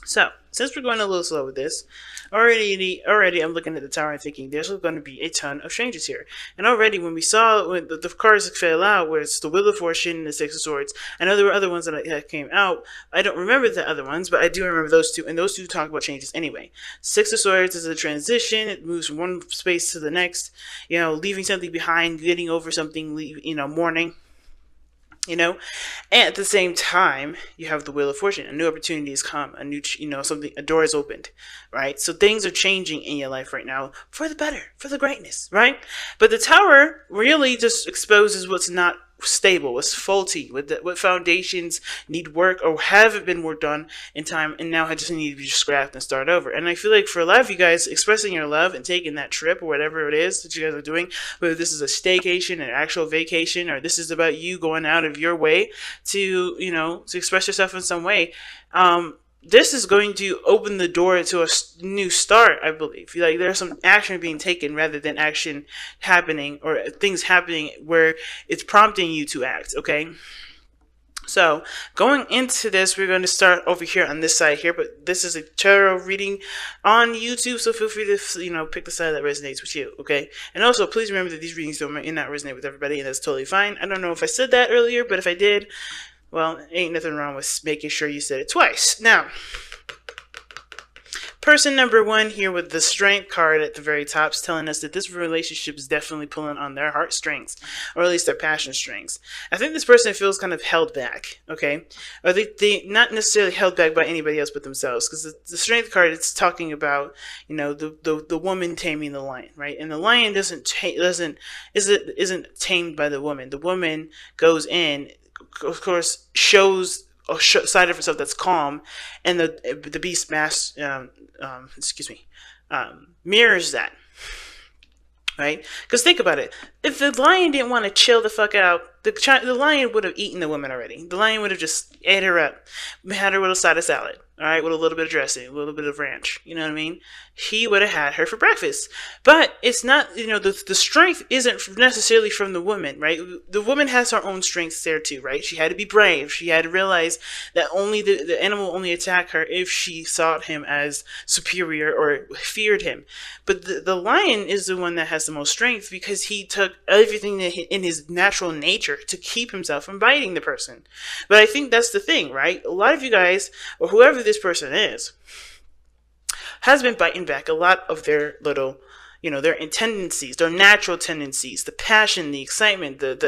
So, since we're going a little slow with this, already I'm looking at the tower and thinking there's going to be a ton of changes here. And already when we saw when the cards fell out, where it's the Wheel of Fortune and the Six of Swords, I know there were other ones that came out. I don't remember the other ones, but I do remember those two, and those two talk about changes anyway. Six of Swords is a transition; it moves from one space to the next. Leaving something behind, getting over something, mourning. And at the same time, you have the Wheel of Fortune. A new opportunity has come. A new, something, a door is opened, right? So things are changing in your life right now for the better, for the greatness, right? But the Tower really just exposes what's not stable, what's faulty, what foundations need work or haven't been worked on in time, and now just need to be scrapped and start over. And I feel like for a lot of you guys, expressing your love and taking that trip or whatever it is that you guys are doing, whether this is a staycation, an actual vacation, or this is about you going out of your way to express yourself in some way, this is going to open the door to a new start, I believe. Like there's some action being taken rather than action happening or things happening where it's prompting you to act, okay? So going into this, we're going to start over here on this side here, but this is a tarot reading on YouTube, so feel free to pick the side that resonates with you, okay? And also, please remember that these readings may not resonate with everybody, and that's totally fine. I don't know if I said that earlier, but if I did, well, ain't nothing wrong with making sure you said it twice. Now, person number one here with the Strength card at the very top is telling us that this relationship is definitely pulling on their heartstrings, or at least their passion strings. I think this person feels kind of held back, okay? Or they not necessarily held back by anybody else but themselves, because the Strength card, it's talking about, the woman taming the lion, right? And the lion isn't tamed by the woman. The woman goes in, of course, shows a side of herself that's calm, and the beast mirrors that, right? Because think about it. If the lion didn't want to chill the fuck out, the lion would have eaten the woman already. The lion would have just ate her up, had her with a side of salad, all right, with a little bit of dressing, a little bit of ranch. You know what I mean? He would have had her for breakfast. But it's not, the strength isn't necessarily from the woman, right? The woman has her own strengths there too, right? She had to be brave. She had to realize that only the animal only attack her if she saw him as superior or feared him. But the lion is the one that has the most strength because he took everything in his natural nature to keep himself from biting the person. But I think that's the thing, right? A lot of you guys, or whoever this person is, has been biting back a lot of their little, their tendencies, their natural tendencies, the passion, the excitement, the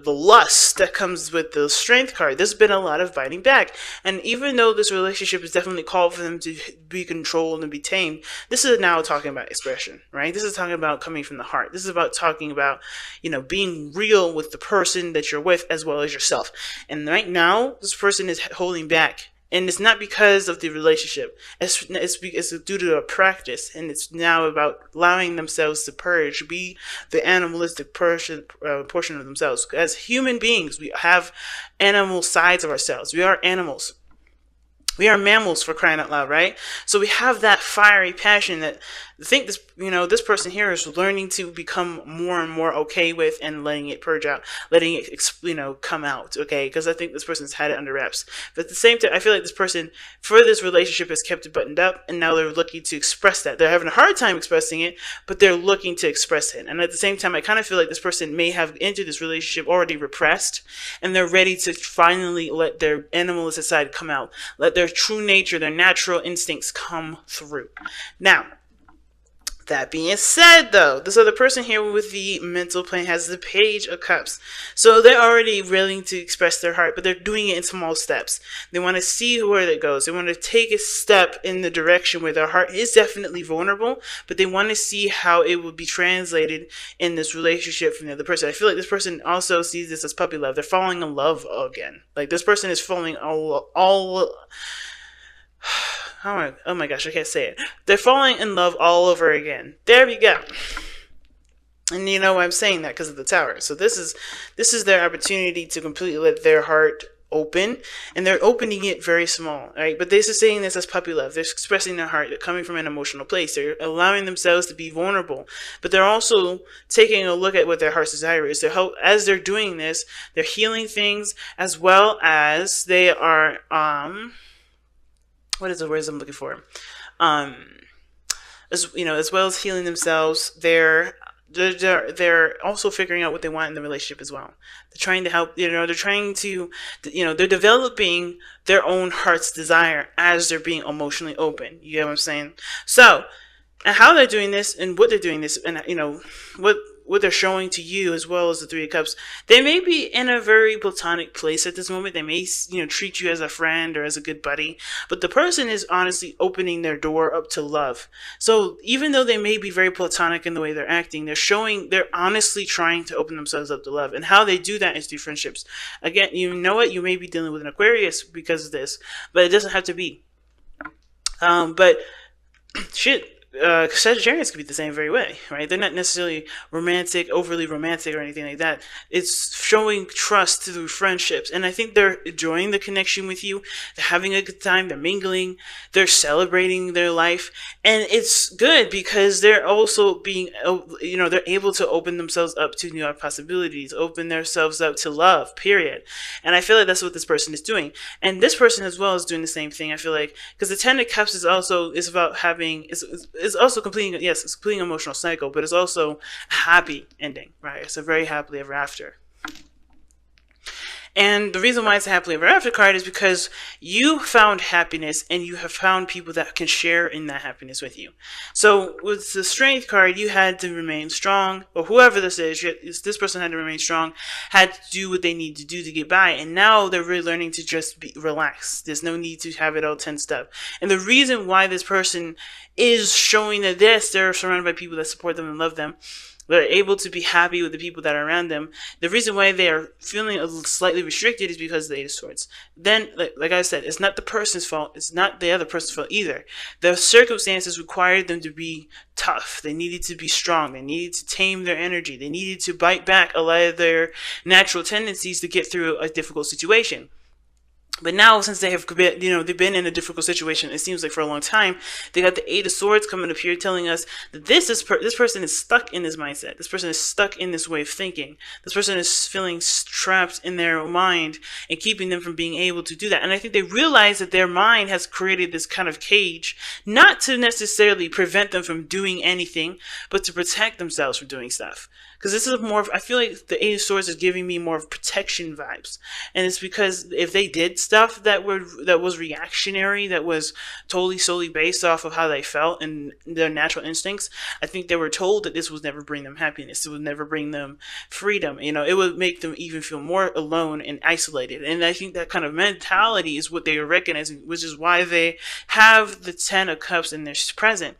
lust that comes with the Strength card. There's been a lot of biting back. And even though this relationship is definitely called for them to be controlled and be tamed, this is now talking about expression, right? This is talking about coming from the heart. This is about talking about, being real with the person that you're with as well as yourself. And right now, this person is holding back. And it's not because of the relationship. It's due to a practice. And it's now about allowing themselves to purge, be the animalistic portion of themselves. As human beings, we have animal sides of ourselves. We are animals. We are mammals, for crying out loud, right? So we have that fiery passion that I think this person here is learning to become more and more okay with and letting it purge out, letting it, come out, okay? Because I think this person's had it under wraps. But at the same time, I feel like this person, for this relationship, has kept it buttoned up, and now they're looking to express that. They're having a hard time expressing it, but they're looking to express it. And at the same time, I kind of feel like this person may have entered this relationship already repressed, and they're ready to finally let their animalistic side come out, let their true nature, their natural instincts come through. Now, that being said, though, this other person here with the mental plane has the Page of Cups. So they're already willing to express their heart, but they're doing it in small steps. They want to see where it goes. They want to take a step in the direction where their heart is definitely vulnerable, but they want to see how it will be translated in this relationship from the other person. I feel like this person also sees this as puppy love. They're falling in love again. Like this person is falling all oh my gosh, I can't say it. They're falling in love all over again. There we go. And you know why I'm saying that? Because of the Tower. So this is their opportunity to completely let their heart open, and they're opening it very small, right? But this is saying this as puppy love. They're expressing their heart. They're coming from an emotional place. They're allowing themselves to be vulnerable, but they're also taking a look at what their heart's desire is. As they're doing this, they're healing things, as well as they are what is the words I'm looking for? Um, as well as healing themselves, they're also figuring out what they want in the relationship as well. They're trying to help, they're trying to, they're developing their own heart's desire as they're being emotionally open. You get what I'm saying? So, and how they're doing this and what they're doing this, and what they're showing to you, as well as the Three of Cups. They may be in a very platonic place at this moment. They may treat you as a friend or as a good buddy, but the person is honestly opening their door up to love. So even though they may be very platonic in the way they're acting, they're honestly trying to open themselves up to love. And how they do that is through friendships. Again, you know what, you may be dealing with an Aquarius because of this, but it doesn't have to be. But shit, Sagittarius could be the same very way, right? They're not necessarily overly romantic or anything like that. It's showing trust through friendships. And I think they're enjoying the connection with you. They're having a good time. They're mingling. They're celebrating their life. And it's good because they're also being, they're able to open themselves up to new possibilities, open themselves up to love, period. And I feel like that's what this person is doing. And this person as well is doing the same thing, I feel like, because the Ten of Cups is about having, it's also completing, yes, it's completing an emotional cycle, but it's also a happy ending, right? It's a very happily ever after. And the reason why it's a happily ever after card is because you found happiness and you have found people that can share in that happiness with you. So with the Strength card, you had to remain strong, or whoever this is, this person had to remain strong, had to do what they need to do to get by. And now they're really learning to just relax. There's no need to have it all tensed up. And the reason why this person is showing that they're surrounded by people that support them and love them, they're able to be happy with the people that are around them. The reason why they are feeling a little slightly restricted is because of the Eight of Swords. Then, like I said, it's not the person's fault. It's not the other person's fault either. The circumstances required them to be tough. They needed to be strong. They needed to tame their energy. They needed to bite back a lot of their natural tendencies to get through a difficult situation. But now, since they have been, they've been in a difficult situation, it seems like for a long time, they got the Eight of Swords coming up here telling us that this person is stuck in this mindset. This person is stuck in this way of thinking. This person is feeling trapped in their mind and keeping them from being able to do that. And I think they realize that their mind has created this kind of cage, not to necessarily prevent them from doing anything, but to protect themselves from doing stuff. Because this is more, I feel like the Eight of Swords is giving me more of protection vibes. And it's because if they did stuff that was reactionary, that was totally solely based off of how they felt and their natural instincts, I think they were told that this would never bring them happiness. It would never bring them freedom. It would make them even feel more alone and isolated. And I think that kind of mentality is what they are recognizing, which is why they have the Ten of Cups in their present,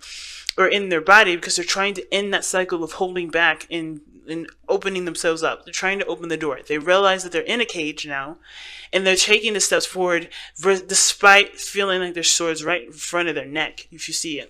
or in their body, because they're trying to end that cycle of holding back and opening themselves up. They're trying to open the door. They realize that they're in a cage now, and they're taking the steps forward despite feeling like there's swords right in front of their neck, if you see it.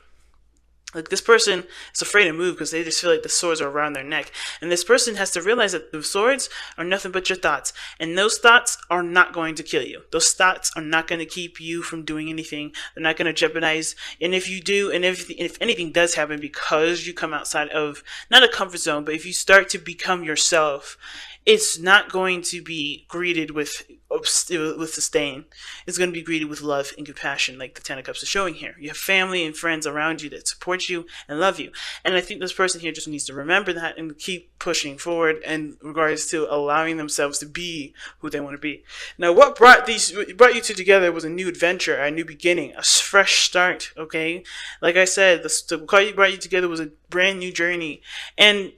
Like, this person is afraid to move because they just feel like the swords are around their neck. And this person has to realize that the swords are nothing but your thoughts. And those thoughts are not going to kill you. Those thoughts are not going to keep you from doing anything. They're not going to jeopardize. And if you do, and if anything does happen because you come outside of, not a comfort zone, but if you start to become yourself, it's not going to be greeted with disdain. It's going to be greeted with love and compassion, like the Ten of Cups is showing here. You have family and friends around you that support you and love you. And I think this person here just needs to remember that and keep pushing forward in regards to allowing themselves to be who they want to be. Now, what brought you two together was a new adventure, a new beginning, a fresh start, okay? Like I said, what brought you together was a brand new journey. And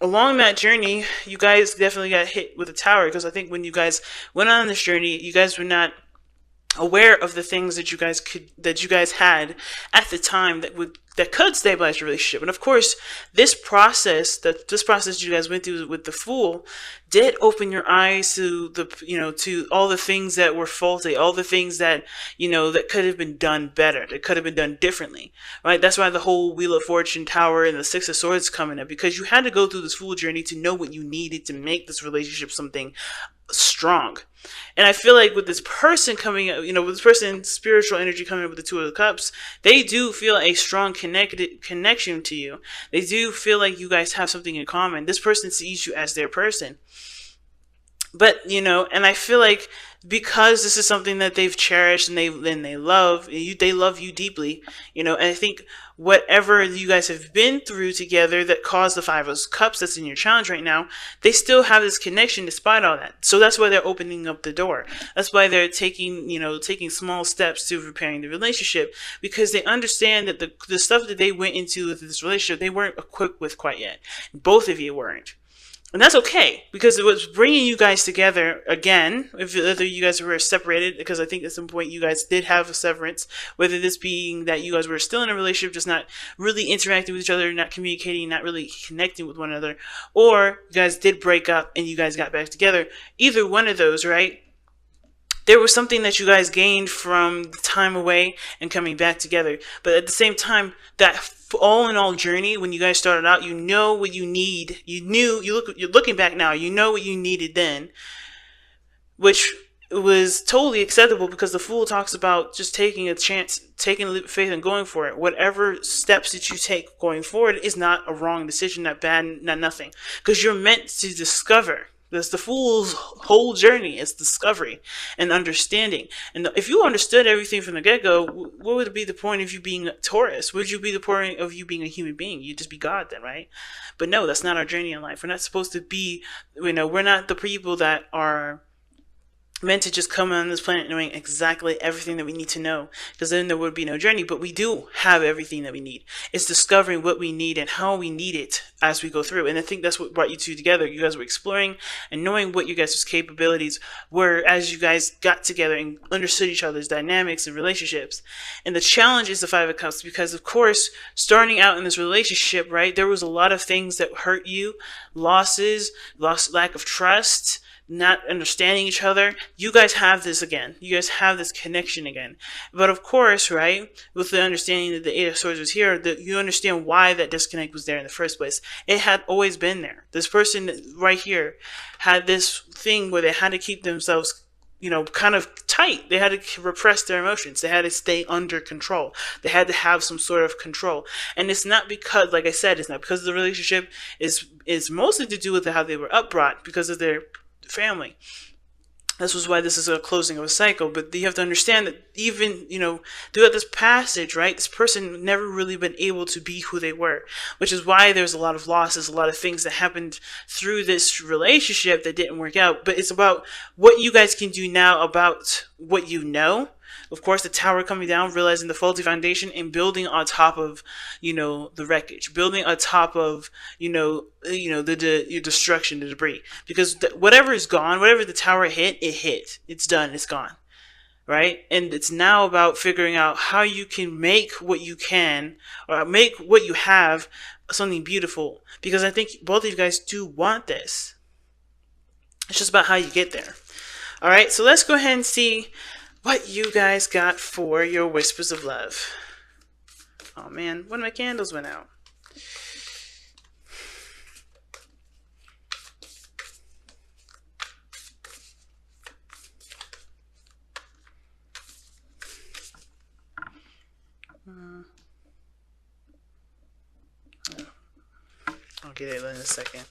along that journey, you guys definitely got hit with a tower, because I think when you guys went on this journey, you guys were not aware of the things that you guys had at the time that could stabilize your relationship. And of course, this process you guys went through with the Fool did open your eyes to to all the things that were faulty, all the things that that could have been done better, that could have been done differently, right? That's why the whole Wheel of Fortune Tower and the Six of Swords coming up, because you had to go through this Fool journey to know what you needed to make this relationship something strong. And I feel like with this person coming up, with this person, spiritual energy coming up with the Two of Cups, they do feel a strong connection to you. They do feel like you guys have something in common. This person sees you as their person. But, and I feel like because this is something that they've cherished and they love you, they love you deeply, and I think whatever you guys have been through together that caused the Five of Cups that's in your challenge right now, they still have this connection despite all that. So that's why they're opening up the door. That's why they're taking small steps to repairing the relationship, because they understand that the stuff that they went into with this relationship, they weren't equipped with quite yet. Both of you weren't. And that's okay, because it was bringing you guys together again, whether you guys were separated, because I think at some point you guys did have a severance, whether this being that you guys were still in a relationship, just not really interacting with each other, not communicating, not really connecting with one another, or you guys did break up and you guys got back together. Either one of those, right? There was something that you guys gained from the time away and coming back together. But at the same time, that all in all journey, when you guys started out, you know what you need. You're looking back now, you know what you needed then, which was totally acceptable, because the Fool talks about just taking a chance, taking a leap of faith and going for it. Whatever steps that you take going forward is not a wrong decision, not bad, not nothing, because you're meant to discover. That's the Fool's whole journey, is discovery and understanding. And if you understood everything from the get-go, what would be the point of you being a Taurus? Would you be the point of you being a human being? You'd just be God then, right? But no, that's not our journey in life. We're not supposed to be, we're not the people that are meant to just come on this planet knowing exactly everything that we need to know, because then there would be no journey. But we do have everything that we need. It's discovering what we need and how we need it as we go through. And I think that's what brought you two together. You guys were exploring and knowing what you guys' capabilities were as you guys got together and understood each other's dynamics and relationships. And the challenge is the Five of Cups, because of course, starting out in this relationship, right, there was a lot of things that hurt you, losses, lack of trust, not understanding each other. You guys have this again. You guys have this connection again. But of course, right, with the understanding that the Eight of Swords was here, that you understand why that disconnect was there in the first place. It had always been there. This person right here had this thing where they had to keep themselves, kind of tight. They had to repress their emotions. They had to stay under control. They had to have some sort of control. And it's not because, like I said, it's not because the relationship is mostly to do with how they were upbrought, because of their family. This was why this is a closing of a cycle. But you have to understand that even, throughout this passage, right, this person never really been able to be who they were, which is why there's a lot of losses, a lot of things that happened through this relationship that didn't work out. But it's about what you guys can do now about what you know. Of course, the tower coming down, realizing the faulty foundation, and building on top of, the wreckage, building on top of, the destruction, the debris. Because whatever is gone, whatever the tower hit, it hit. It's done. It's gone. Right? And it's now about figuring out how you can make what you can, or make what you have, something beautiful. Because I think both of you guys do want this. It's just about how you get there. All right, so let's go ahead and see what you guys got for your Whispers of Love. Oh man, one of my candles went out. I'll get it in a second.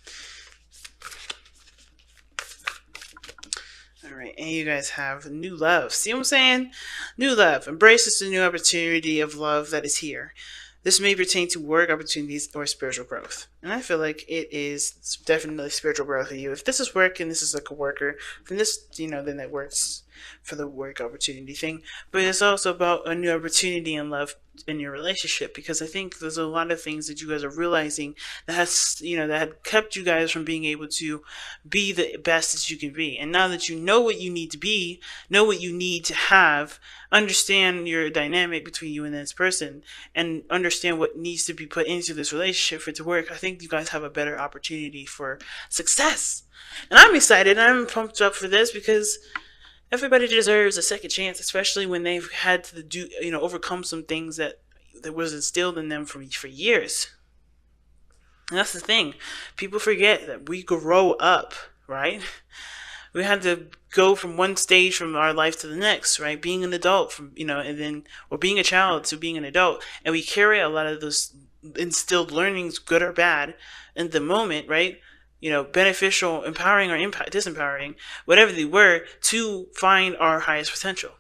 Alright, and you guys have new love. See what I'm saying? New love. Embrace this new opportunity of love that is here. This may pertain to work opportunities or spiritual growth. And I feel like it is definitely spiritual growth for you. If this is work and this is like a worker, then this, then it works. for the work opportunity thing, but it's also about a new opportunity in love in your relationship, because I think there's a lot of things that you guys are realizing that has, that had kept you guys from being able to be the best that you can be. And now that you know what you need to be, know what you need to have, understand your dynamic between you and this person, and understand what needs to be put into this relationship for it to work, I think you guys have a better opportunity for success. And I'm excited. I'm pumped up for this because everybody deserves a second chance, especially when they've had to do, overcome some things that was instilled in them for years. And that's the thing. People forget that we grow up, right? We had to go from one stage from our life to the next, right? Being an adult and then, or being a child to being an adult. And we carry a lot of those instilled learnings, good or bad, in the moment, right? Beneficial, empowering, or disempowering, whatever they were, to find our highest potential.